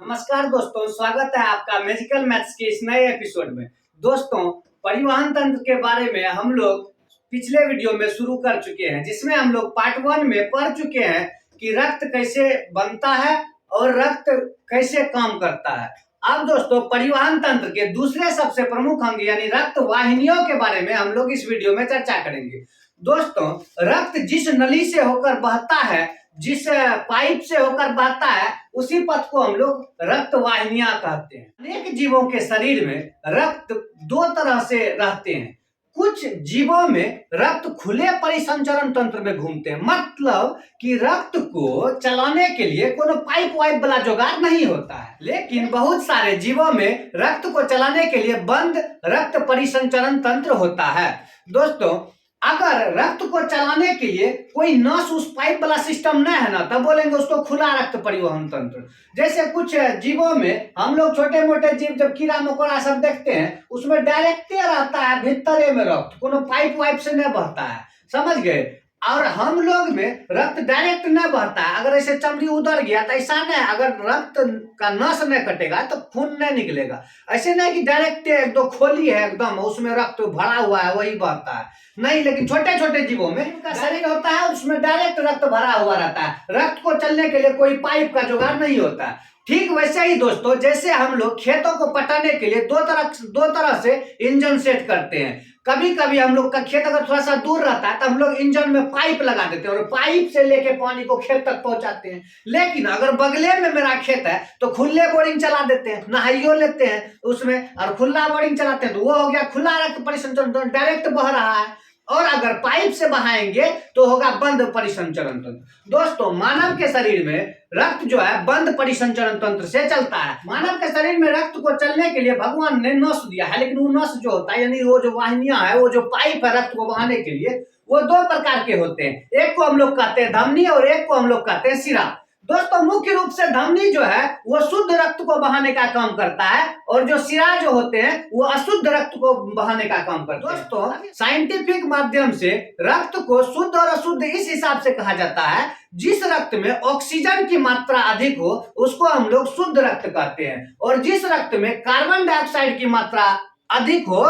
नमस्कार दोस्तों, स्वागत है आपका मैजिकल मैथ्स के इस नए एपिसोड में। दोस्तों, परिवहन तंत्र के बारे में हम लोग पिछले वीडियो में शुरू कर चुके हैं, जिसमें हम लोग पार्ट 1 में पढ़ चुके हैं कि रक्त कैसे बनता है और रक्त कैसे काम करता है। अब दोस्तों, परिवहन तंत्र के दूसरे सबसे प्रमुख अंग यानी रक्त वाहिनियों के बारे में हम लोग इस वीडियो में चर्चा करेंगे। दोस्तों, रक्त जिस नली से होकर बहता है, जिस पाइप से होकर बहता है, उसी पथ को हम लोग रक्त वाहिनियां कहते हैं। अनेक जीवों के शरीर में रक्त दो तरह से रहते हैं। कुछ जीवों में रक्त खुले परिसंचरण तंत्र में घूमते हैं, मतलब कि रक्त को चलाने के लिए कोनो पाइप वाइप वाला जुगाड़ नहीं होता है। लेकिन बहुत सारे जीवों में रक्त को चलाने के लिए बंद रक्त परिसंचरण तंत्र होता है। दोस्तों, अगर रक्त को चलाने के लिए कोई नस उस पाइप वाला सिस्टम नहीं है ना, तब बोलेंगे उसको खुला रक्त परिवहन तंत्र। जैसे कुछ जीवों में हम लोग छोटे मोटे जीव जब कीड़ा मकोड़ा सब देखते हैं, उसमें डायरेक्ट रहता है भीतरे में रक्त, कोनो पाइप वाइप से नहीं बहता है, समझ गए। और हम लोग में रक्त डायरेक्ट न बहता है। अगर ऐसे चमड़ी उधर गया तो ऐसा नहीं, अगर रक्त का नस नहीं कटेगा तो खून नहीं निकलेगा। ऐसे नहीं कि डायरेक्ट एक दो खोली है एकदम उसमें रक्त भरा हुआ है वही बहता है, नहीं। लेकिन छोटे छोटे जीवों में उनका शरीर होता है, उसमें डायरेक्ट रक्त भरा हुआ रहता है। रक्त को चलने के लिए कोई पाइप का जुगाड़ नहीं होता है। ठीक वैसे ही दोस्तों, जैसे हम लोग खेतों को पटाने के लिए दो तरह से इंजन सेट करते हैं। कभी कभी हम लोग का खेत अगर थोड़ा सा दूर रहता है तो हम लोग इंजन में पाइप लगा देते हैं और पाइप से लेके पानी को खेत तक पहुंचाते हैं। लेकिन अगर बगले में मेरा खेत है तो खुले बोरिंग चला देते हैं, नहाइयो लेते हैं उसमें, और खुला बोरिंग चलाते हैं तो वो हो गया खुला रक्त परिसंचरण, डायरेक्ट बह रहा है। और अगर पाइप से बहाएंगे तो होगा बंद परिसंचरण तंत्र। दोस्तों, मानव के शरीर में रक्त जो है बंद परिसंचरण तंत्र से चलता है। मानव के शरीर में रक्त को चलने के लिए भगवान ने नस दिया है, लेकिन वो नस जो होता है यानी वो जो वाहिनियां है, वो जो पाइप है रक्त को बहाने के लिए, वो दो प्रकार के होते हैं। एक को हम लोग कहते हैं धमनी और एक को हम लोग कहते हैं शिरा। दोस्तों, मुख्य रूप से धमनी जो है वो शुद्ध रक्त को बहाने का काम करता है और जो शिरा जो होते हैं वो अशुद्ध रक्त को बहाने का काम करते हैं। दोस्तों, साइंटिफिक माध्यम से रक्त को शुद्ध और अशुद्ध इस हिसाब से कहा जाता है, जिस रक्त में ऑक्सीजन की मात्रा अधिक हो उसको हम लोग शुद्ध रक्त कहते हैं, और जिस रक्त में कार्बन डाइऑक्साइड की मात्रा अधिक हो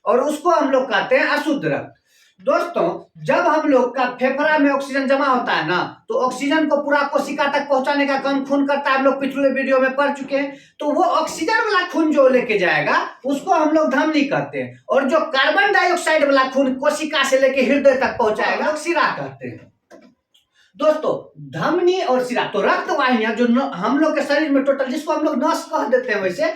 और उसको हम लोग कहते हैं अशुद्ध रक्त। दोस्तों, जब हम लोग का फेफड़ा में ऑक्सीजन जमा होता है ना, तो ऑक्सीजन को पूरा कोशिका तक पहुंचाने का काम खून करता है। हम लोग पिछले वीडियो में पढ़ चुके हैं। तो वो ऑक्सीजन वाला खून जो लेके जाएगा उसको हम लोग धमनी कहते हैं, और जो कार्बन डाइऑक्साइड वाला खून कोशिका से लेके हृदय तक पहुंचाएगा शिरा कहते हैं। दोस्तों, धमनी और शिरा तो रक्त वाहिनियां जो हम लोग के शरीर में टोटल, जिसको हम लोग नस कह देते हैं वैसे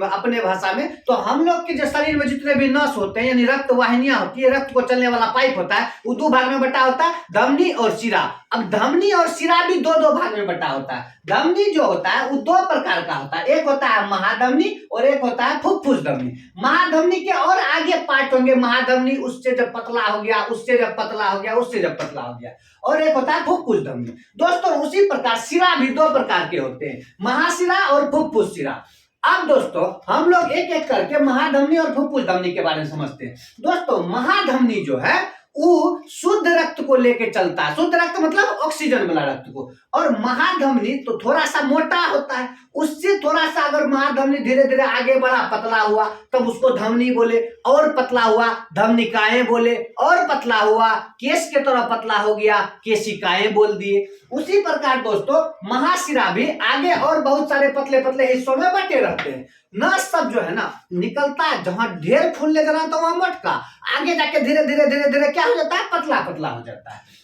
अपने भाषा में, तो हम लोग के जो शरीर में जितने भी नस होते हैं यानी रक्त वाहिनियां होती है, रक्त को चलने वाला पाइप होता है, वो दो भाग में बटा होता है, धमनी और शिरा। अब धमनी और शिरा भी दो दो भाग में बटा होता है। धमनी जो होता है वो दो प्रकार का होता है, एक होता है महाधमनी और एक होता है फुफ्फुस धमनी। महाधमनी के और आगे पार्ट होंगे, महाधमनी उससे जब पतला हो गया, उससे जब पतला हो गया, उससे जब पतला हो गया, और एक होता है फुफ्फुस धमनी। दोस्तों, उसी प्रकार शिरा भी दो प्रकार के होते हैं, महाशिरा और फुफ्फुस शिरा। अब दोस्तों, हम लोग एक एक करके महाधमनी और फुफ्फुस धमनी के बारे में समझते हैं। दोस्तों, महाधमनी जो है वो शुद्ध रक्त को लेके चलता है, शुद्ध रक्त मतलब ऑक्सीजन वाला रक्त को, और महाधमनी तो थोड़ा सा मोटा होता है, उससे थोड़ा सा अगर महाधमनी धीरे धीरे आगे बढ़ा, पतला हुआ, तब उसको धमनी बोले, और पतला हुआ धमनिकाएं बोले, और पतला हुआ केश के तरह पतला हो गया केशिकाएं बोल दिए। उसी प्रकार दोस्तों, महाशिरा भी आगे और बहुत सारे पतले पतले हिस्सों में बटे रहते हैं। नस सब जो है ना निकलता है, जहां ढेर खून ले जाना तो वहां मटका, आगे जाके धीरे धीरे धीरे धीरे क्या हो जाता है, पतला पतला हो जाता है।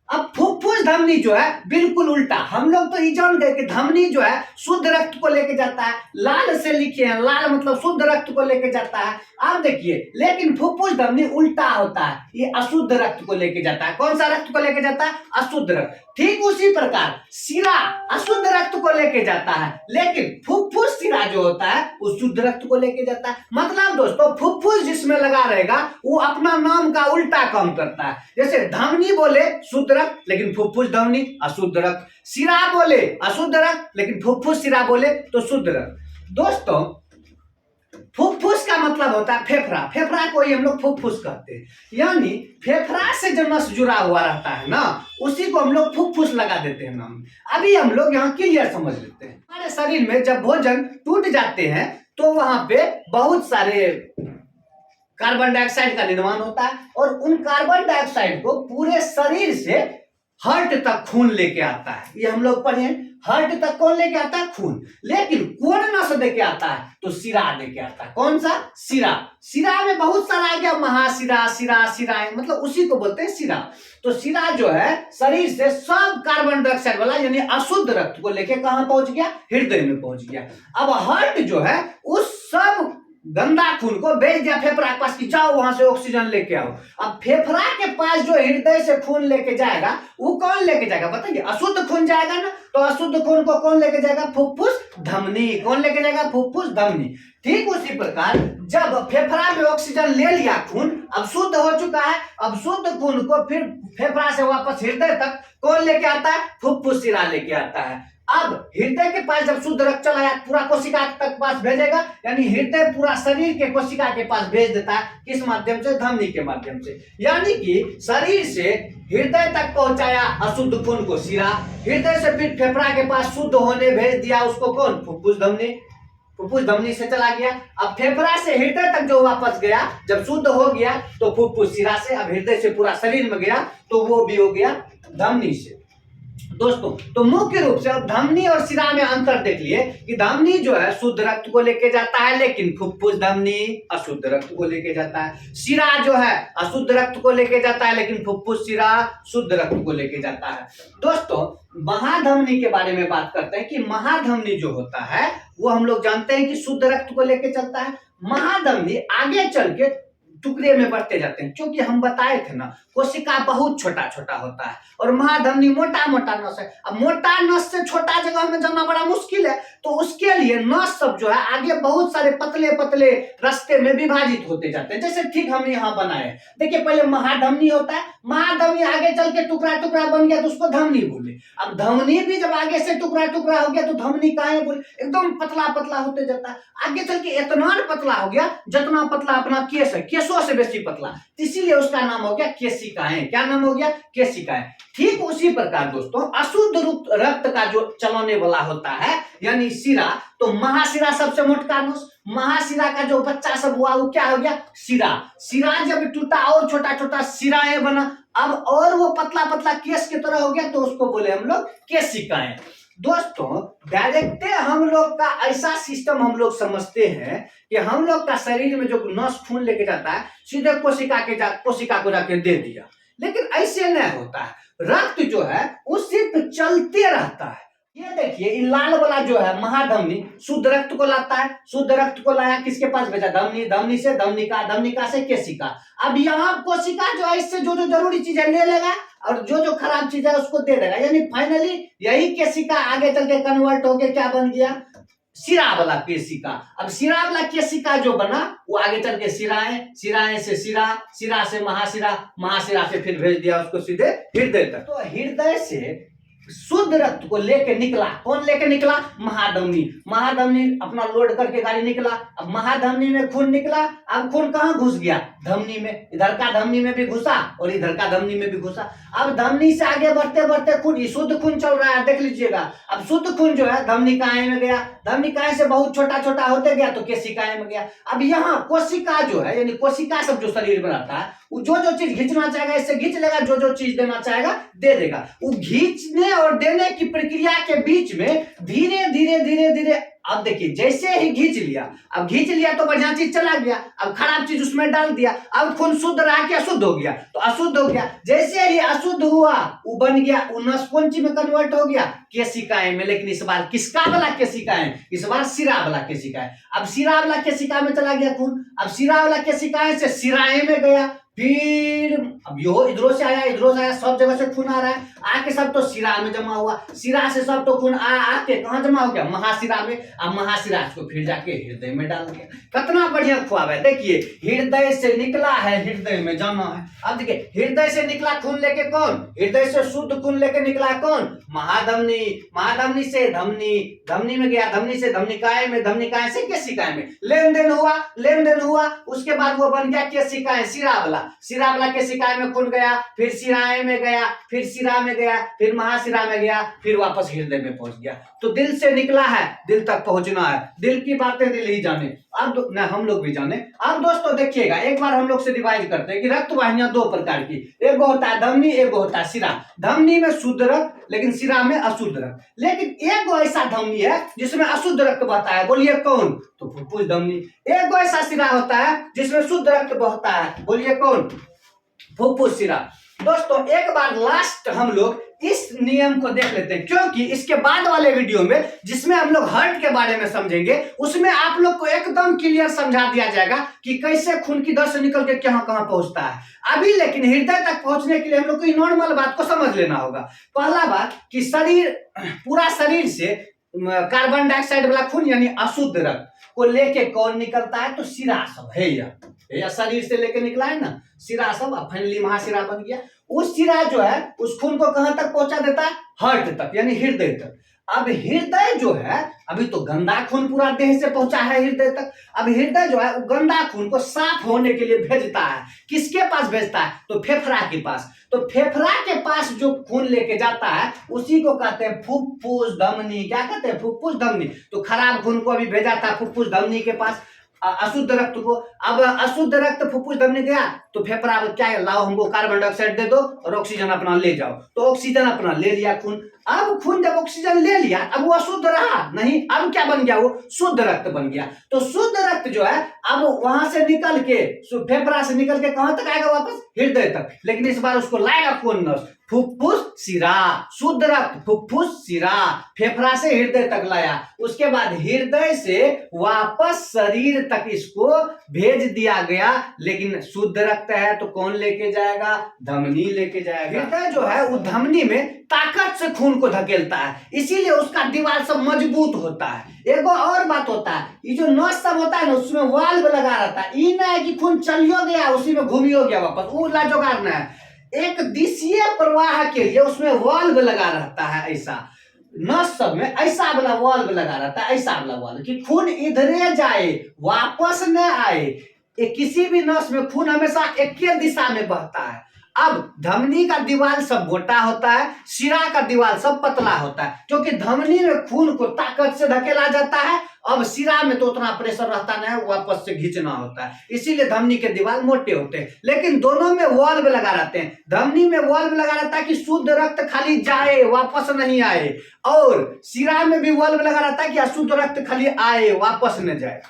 अब फुफ्फुस धमनी जो है बिल्कुल उल्टा। हम लोग तो ये जान गए कि धमनी जो है शुद्ध रक्त को लेके जाता है, लाल से लिखे हैं, लाल मतलब शुद्ध रक्त को लेके जाता है। अब देखिए, लेकिन फुफ्फुस धमनी उल्टा होता है, ये अशुद्ध रक्त को लेके जाता है। कौन सा रक्त को लेके जाता है? अशुद्ध रक्त। ठीक उसी प्रकार शिरा अशुद्ध रक्त को लेके जाता है, लेकिन फुफ्फुस शिरा जो होता है वो शुद्ध रक्त को लेके जाता है। मतलब दोस्तों, फुफ्फुस जिसमें लगा रहेगा वो अपना नाम का उल्टा काम करता है। जैसे धमनी बोले शुद्ध रक्त, लेकिन फुफ्फुस धमनी अशुद्ध रक्त। शिरा बोले अशुद्ध रक्त, लेकिन फुफ्फुस शिरा बोले तो शुद्ध रक्त। दोस्तों, फुफ्फुस का का मतलब होता है फेफड़ा। फेफड़ा को ही हम लोग फुफ्फुस कहते हैं, यानी फेफड़ा से जो नस जुड़ा हुआ रहता है ना, उसी को हम लोग फुफ्फुस लगा देते हैं नाम। अभी हम लोग यहाँ क्लियर समझ लेते हैं। हमारे शरीर में जब भोजन टूट जाते हैं तो वहां पे बहुत सारे कार्बन डाइऑक्साइड का निर्माण होता है, और उन कार्बन डाइऑक्साइड को पूरे शरीर से हार्ट तक खून लेके आता है। ये हम लोग पढ़े, हार्ट तक कौन लेके आता है? खून। लेकिन कौन नस लेके आता है? तो शिरा लेके आता है। कौन सा? शिरा। शिरा में बहुत सारा आ गया, महाशिरा, शिरा, शिराएं, मतलब उसी को बोलते हैं शिरा। तो शिरा जो है शरीर से सब कार्बन डाइऑक्साइड वाला यानी अशुद्ध रक्त को लेके कहां पहुंच गया? हृदय में पहुंच गया। अब हार्ट जो है उस सब गंदा खून को भेज दिया फेफड़ा के पास कि जाओ वहां से ऑक्सीजन लेके आओ। अब फेफड़ा के पास जो हृदय से खून लेके जाएगा वो कौन लेके जाएगा बताइए? अशुद्ध खून जाएगा ना, तो अशुद्ध खून को कौन लेके जाएगा? फुफ्फुस धमनी। कौन लेके जाएगा? फुफ्फुस धमनी। ठीक उसी प्रकार जब फेफड़ा में ऑक्सीजन ले लिया खून, अब शुद्ध हो चुका है, अब शुद्ध खून को फिर फेफड़ा से वापस हृदय तक कौन लेके आता है? फुफ्फुस शिरा लेके आता है। अब हृदय के पास जब शुद्ध रक्त चला पूरा कोशिका तक पास भेजेगा, यानी हृदय पूरा शरीर के कोशिका के पास भेज देता है। किस माध्यम से? धमनी के माध्यम से। यानी कि शरीर से हृदय तक पहुंचाया अशुद्ध खून को शिरा, हृदय से फिर फेफड़ा के पास शुद्ध होने भेज दिया उसको कौन? फुफ्फुस धमनी। फुफ्फुस धमनी से चला गया। अब फेफड़ा से हृदय तक जो वापस गया जब शुद्ध हो गया तो फुफ्फुस शिरा से, अब हृदय से पूरा शरीर में गया तो वो भी हो गया धमनी से। दोस्तों तो मुख्य रूप से अब धमनी और शिरा में अंतर देख लिए कि धमनी जो है शुद्ध रक्त को लेके जाता है, लेकिन फुफ्फुस धमनी अशुद्ध रक्त को लेके जाता है। शिरा जो है अशुद्ध रक्त को लेके जाता है, लेकिन फुफ्फुस शिरा शुद्ध रक्त को लेके जाता है। दोस्तों महाधमनी के बारे में बात करते हैं कि महाधमनी जो होता है वो हम लोग जानते हैं कि शुद्ध रक्त को लेके चलता है। महाधमनी आगे चल के टुकड़े में बढ़ते जाते हैं, क्योंकि हम बताए थे ना कोशिका बहुत छोटा छोटा होता है और महाधमनी मोटा मोटा नस है। अब मोटा नस से छोटा जगह में जाना बड़ा मुश्किल है, तो उसके लिए नस सब जो है आगे बहुत सारे पतले पतले रास्ते में विभाजित होते जाते हैं। जैसे ठीक हम यहाँ बनाए, देखिए पहले महाधमनी होता है, महाधमनी आगे चल के टुकड़ा टुकड़ा बन गया तो उसको धमनी बोले। अब धमनी भी जब आगे से टुकड़ा टुकड़ा हो गया तो धमनी कहाँ बोले? एकदम पतला पतला होते जाता है। आगे चल के इतना पतला हो गया जितना पतला अपना केस है, केसों से बेसी पतला, इसीलिए उसका नाम हो गया केशिकाएं। क्या नाम हो गया? केशिकाएं। ठीक उसी प्रकार दोस्तों अशुद्ध रक्त का जो चलाने वाला होता है यानी शिरा, तो महाशिरा सबसे मोटा नस, महाशिरा का जो बच्चा सब हुआ वो क्या हो गया? शिरा। शिरा जब टूटा और छोटा छोटा शिराएं बना, अब और वो पतला पतला केस की तरह हो गया तो उसको बोले हम लोग केशिकाएं। दोस्तों डायरेक्ट हम लोग का ऐसा सिस्टम हम लोग समझते हैं कि हम लोग का शरीर में जो नस खून लेके जाता है सीधे कोशिका को जाके दे दिया, लेकिन ऐसे नहीं होता है। रक्त जो है वो सिर्फ चलते रहता है। ये देखिए ये लाल वाला जो है महाधमनी शुद्ध रक्त को लाता है, शुद्ध रक्त को लाया किसके पास भेजा? धमनी, धमनी से धमनिका, धमनिका से केशिका। अब यहाँ कोशिका जो है इससे जो जो जरूरी चीज है ले लेगा और जो जो खराब चीज है उसको दे देगा, यानी फाइनली यही केशिका आगे चल के कन्वर्ट होके क्या बन गया? शिरा वाला केशिका। अब शिरा वाला केशिका जो बना वो आगे चल के शिराएं, शिराएं से शिरा, शिरा से महाशिरा, महाशिरा से फिर भेज दिया उसको सीधे हृदय तक। तो हृदय से शुद्ध रक्त को लेके निकला, कौन लेके निकला? महाधमनी। महाधमनी अपना लोड करके गाड़ी निकला, अब महाधमनी में खून निकला, अब खून कहाँ घुस गया? धमनी में। इधर का धमनी में भी घुसा और इधर का धमनी में भी घुसा। अब धमनी से आगे बढ़ते बढ़ते खून, शुद्ध खून चल रहा है देख लीजिएगा। अब शुद्ध खून जो है धमनिकाएं में गया, धमनिकाएं से बहुत छोटा छोटा होते गया तो केशिकाएं में गया। अब यहाँ कोशिका जो है यानी कोशिका सब जो शरीर में रहता है वो जो जो चीज खींचना चाहेगा इससे खींच लेगा, जो जो चीज देना चाहेगा दे देगा। वो खींचने और देने की प्रक्रिया के बीच में धीरे धीरे धीरे धीरे अब देखिए जैसे ही खींच लिया, अब खींच लिया तो बढ़िया चीज चला गया, अब खराब चीज उसमें डाल दिया, अब खून शुद्ध रहा कि अशुद्ध हो गया? तो अशुद्ध हो गया। जैसे ही अशुद्ध हुआ वो बन गया, वो नस कौन चीज में कन्वर्ट हो गया? केशिकाएं में। लेकिन इस बार किसका वाला केशिकाएं? इस बार शिरा वाला केशिकाएं। अब शिरा वाला केशिका में चला गया खून, अब शिरा वाला केशिकाएं से शिराएं में गया, फिर अब यो इधरों से आया, इधरों से आया, सब जगह से खून आ रहा है, आके सब तो सिरा में जमा हुआ, सिरा से सब तो खून आके कहाँ जमा हो गया, महाशिरा में। अब महाशिरा को फिर जाके हृदय में डाल दिया। कितना बढ़िया ख्वाब है, देखिए हृदय से निकला है, हृदय में जाना है। अब देखिए हृदय से निकला खून लेके कौन, हृदय से शुद्ध खून लेके निकला कौन, महाधमनी, महाधमनी से धमनी, धमनी में गया, धमनी से धमनिकाय में, धमनिकाय से केशिकाय में, लेन देन हुआ, लेन देन हुआ, उसके बाद वो बन गया केशिकाय, सिरा वाला, सिरा वाला केशिकाय में खून गया, फिर सिराए में गया, फिर सिरा में गया, फिर महाशिरा में गया, फिर वापस हृदय में पहुंच गया। तो दिल से निकला है, दिल तक पहुंचना है, दिल की बातें दिल ही जाने। अब न हम लोग भी जाने। अब दोस्तों देखिएगा, एक बार हम लोग से डिवाइड करते हैं कि रक्त वाहिनियां दो प्रकार की, एक होता है धमनी, एक होता है सिरा। धमनी में शुद्ध रक्त, लेकिन सिरा में अशुद्ध रक्त। लेकिन एक ऐसा धमनी है जिसमें अशुद्ध रक्त बहता है, बोलिए कौन, तो फुफ्फुस धमनी। एक ऐसा सिरा होता है जिसमें शुद्ध रक्त बहता है, बोलिए कौन, फुफ्फुस सिरा। दोस्तों एक बार लास्ट हम लोग इस नियम को देख लेते हैं, क्योंकि इसके बाद वाले वीडियो में जिसमें हम लोग हार्ट के बारे में समझेंगे, उसमें आप लोग को एकदम क्लियर समझा दिया जाएगा कि कैसे खून की दर से निकल के कहां कहां पहुंचता है। अभी लेकिन हृदय तक पहुंचने के लिए हम लोग को नॉर्मल बात को समझ लेना होगा। पहला बात कि शरीर, पूरा शरीर से कार्बन डाइऑक्साइड वाला खून यानी अशुद्ध रक्त को लेके कौन निकलता है, तो सिरा सब है या शरीर से लेके निकला है ना, सिरा सब, फाइनली महाशिरा बन गया। उस सिरा जो है उस खून को कहां तक पहुंचा देता है, हार्ट तक यानी हृदय तक। अब हृदय जो है, अभी तो गंदा खून पूरा देह से पहुंचा है हृदय तक, अब हृदय जो है वो गंदा खून को साफ होने के लिए भेजता है, किसके पास भेजता है, तो फेफड़ा के पास। तो फेफड़ा के पास जो खून लेके जाता है उसी को कहते हैं फुफ्फुस धमनी। क्या कहते हैं, फुफ्फुस धमनी। तो खराब खून को अभी भेजा था फुफ्फुस धमनी के पास, अशुद्ध रक्त को। अब अशुद्ध रक्त फुफ्फुस धमनी गया तो फेफड़ा क्या है, लाओ हमको कार्बन डाइऑक्साइड दे दो और ऑक्सीजन अपना ले जाओ। तो ऑक्सीजन अपना ले लिया खून। अब खून जब ऑक्सीजन ले लिया, अब वो अशुद्ध रहा नहीं, अब क्या बन गया, वो शुद्ध रक्त बन गया। तो शुद्ध रक्त जो है अब वहां से निकल के, फेफड़ा से निकल के कहां तक आएगा, वापस हृदय तक। लेकिन इस बार उसको लाएगा कौन नस, फुफ्फुस सिरा। शुद्ध रक्त फुफ्फुस सिरा, फेफड़ा से हृदय तक लाया, उसके बाद हृदय से वापस शरीर तक इसको भेज दिया गया। लेकिन शुद्ध रक्त है तो कौन लेके जाएगा, धमनी लेके जाएगा। हृदय जो है वो धमनी में ताकत से खून को धकेलता है, इसीलिए उसका दीवार सब मजबूत होता है। एक और बात होता है, ये जो नस सब होता है ना, उसमें वाल्व लगा रहता है। ये ना है कि खून चलियो गया उसी में घूमियो गया वापस, वो लाजोगार ना है। एक दिशीय प्रवाह के लिए उसमें वाल्व लगा रहता है, ऐसा नस सब में ऐसा वाला वाल्व लगा रहता है, ऐसा वाला वाल्व कि खून इधरे जाए वापस न आए। किसी भी नस में खून हमेशा एक ही दिशा में बहता है। अब धमनी का दीवार सब मोटा होता है, शिरा का दीवार सब पतला होता है, क्योंकि धमनी में खून को ताकत से धकेला जाता है। अब शिरा में तो उतना प्रेशर रहता नहीं है, वापस से खींचना होता है, इसीलिए धमनी के दीवार मोटे होते हैं। लेकिन दोनों में वाल्व लगा रहते हैं। धमनी में वाल्व लगा रहता है कि शुद्ध रक्त खाली जाए वापस नहीं आए, और शिरा में भी वाल्व लगा रहता है कि अशुद्ध रक्त खाली आए वापस न जाए।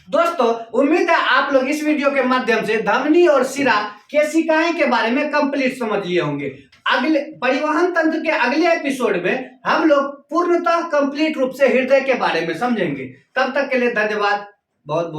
दोस्तों उम्मीद है आप लोग इस वीडियो के माध्यम से धमनी और शिरा केशिकाएं के बारे में कंप्लीट समझ लिए होंगे। अगले परिवहन तंत्र के अगले एपिसोड में हम लोग पूर्णतः कंप्लीट रूप से हृदय के बारे में समझेंगे। तब तक के लिए धन्यवाद, बहुत बहुत।